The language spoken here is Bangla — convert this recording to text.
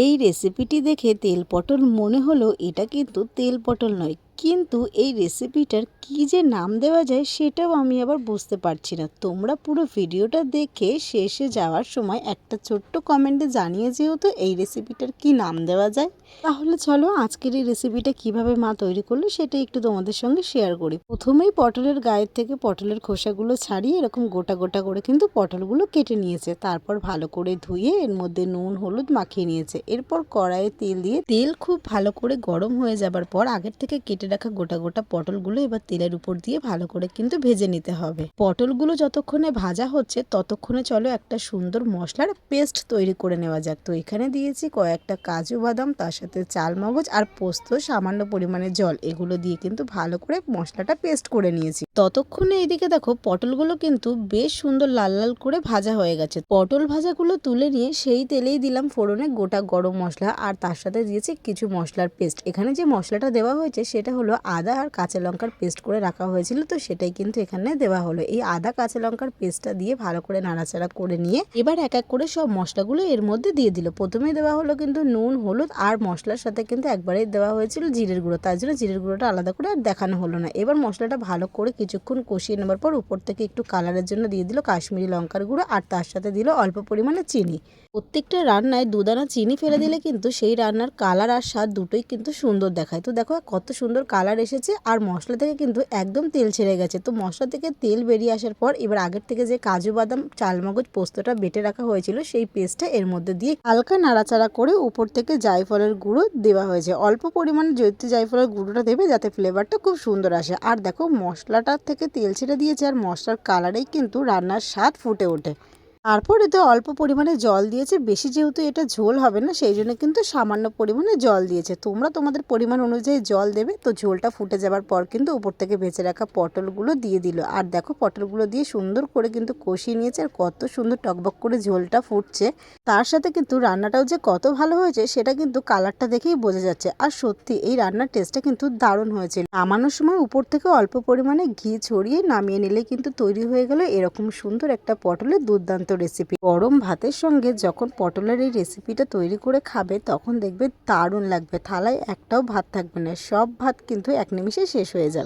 এই রেসিপিটি দেখে তেল পটল মনে হলো এটা কিন্তু তেল পটল নয়, কিন্তু এই রেসিপিটার কি যে নাম দেওয়া যায় সেটাও আমি আবার বুঝতে পারছি না। তোমরা পুরো ভিডিওটা দেখে শেষে যাওয়ার সময় একটা ছোট্ট কমেন্টে জানিয়ে যেও তো এই রেসিপিটার কি নাম দেওয়া যায়। তাহলে চলো আজকের এই রেসিপিটা কিভাবে মা তৈরি করলো সেটা একটু তোমাদের সঙ্গে শেয়ার করি। প্রথমেই পটলের গায়ের থেকে পটলের খোসাগুলো ছাড়িয়ে এরকম গোটা গোটা করে কিন্তু পটলগুলো কেটে নিয়েছে। তারপর ভালো করে ধুয়ে এর মধ্যে নুন হলুদ মাখিয়ে নিয়েছে। এরপর কড়াইয়ে তেল দিয়ে তেল খুব ভালো করে গরম হয়ে যাবার পর আগের থেকে কেটে রাখা গোটা গোটা পটলগুলো এবার তেলের উপর দিয়ে ভালো করে কিন্তু ভেজে নিতে হবে। পটলগুলো যতক্ষণে ভাজা হচ্ছে ততক্ষণে চলো একটা সুন্দর মশলার পেস্ট তৈরি করে নেওয়া যাক। তো এখানে দিয়েছি কয়েকটা কাজু বাদাম, তার সাথে চাল মগজ আর পোস্ত, সামান্য পরিমাণে জল, এগুলো দিয়ে কিন্তু ভালো করে মশলাটা পেস্ট করে নিয়েছি। ততক্ষণে এদিকে দেখো পটলগুলো কিন্তু বেশ সুন্দর লাল লাল করে ভাজা হয়ে গেছে। পটল ভাজাগুলো তুলে নিয়ে সেই তেলেই দিলাম ফোড়নে গোটা গরম মশলা আর তার সাথে দিয়েছি কিছু মশলার পেস্ট। এখানে যে মশলাটা দেওয়া হয়েছে সেটা হলো আদা আর কাঁচা লঙ্কার পেস্ট করে রাখা হয়েছিল, তো সেটাই কিন্তু এখানে দেওয়া হলো। এই আদা কাঁচা লঙ্কার পেস্টটা দিয়ে ভালো করে নাড়াচাড়া করে নিয়ে এবার এক এক করে সব মশলাগুলো এর মধ্যে দিয়ে দিল। প্রথমেই দেওয়া হলো কিন্তু নুন হলুদ আর মশলার সাথে কিন্তু একবারেই দেওয়া হয়েছিল জিরের গুঁড়ো, তার জন্য জিরের গুঁড়োটা আলাদা করে আর দেখানো হলো না। এবার মশলাটা ভালো করে কিছুক্ষণ কষিয়ে নেবার পর উপর থেকে একটু কালারের জন্য দিয়ে দিল কাশ্মীরি লঙ্কার গুঁড়ো আর তার সাথে দিল অল্প পরিমাণে চিনি। প্রত্যেকটা রান্নায় দুদানা চিনি ফেলে দিলে কিন্তু সেই রান্নার কালার আর স্বাদ দুটোই কিন্তু সুন্দর দেখায়। তো দেখো কত সুন্দর কালার এসেছে আর মশলা থেকে কিন্তু একদম তেল ছেড়ে গেছে। তো মশলা থেকে তেল বেরিয়ে আসার পর এবার আগের থেকে যে কাজু বাদাম চালমগজ পোস্তটা বেটে রাখা হয়েছিল সেই পেস্টটা এর মধ্যে দিয়ে হালকা নাড়াচাড়া করে উপর থেকে জায়ফলের গুঁড়ো দেওয়া হয়েছে। অল্প পরিমাণে জায়ফলের গুঁড়োটা দেবে যাতে ফ্লেভারটা খুব সুন্দর আসে। আর দেখো মশলাটার থেকে তেল ছেড়ে দিয়েছে আর মশলার কালারেই কিন্তু রান্নার স্বাদ ফুটে ওঠে। তারপর এতে অল্প পরিমাণে জল দিয়েছে, বেশি যেহেতু এটা ঝোল হবে না সেই জন্য কিন্তু সামান্য পরিমাণে জল দিয়েছে। তোমরা তোমাদের পরিমাণ অনুযায়ী জল দেবে। তো ঝোলটা ফুটে যাবার পর কিন্তু উপর থেকে ভেজে রাখা পটলগুলো দিয়ে দিল। আর দেখো পটলগুলো দিয়ে সুন্দর করে কিন্তু কষিয়ে নিয়েছে আর কত সুন্দর টকবক করে ঝোলটা ফুটছে। তার সাথে কিন্তু রান্নাটাও যে কত ভালো হয়েছে সেটা কিন্তু কালারটা দেখেই বোঝা যাচ্ছে। আর সত্যি এই রান্নার টেস্টটা কিন্তু দারুণ হয়েছিল। নামানোর সময় উপর থেকে অল্প পরিমাণে ঘি ছড়িয়ে নামিয়ে নিলে কিন্তু তৈরি হয়ে গেল এরকম সুন্দর একটা পটলের দুর্দান্ত রেসিপি। গরম ভাতের সঙ্গে যখন পটলের এই রেসিপিটা তৈরি করে খাবে তখন দেখবে দারুণ লাগবে। থালায় একটাও ভাত থাকবে না, সব ভাত কিন্তু এক নিমিষে শেষ হয়ে যাবে।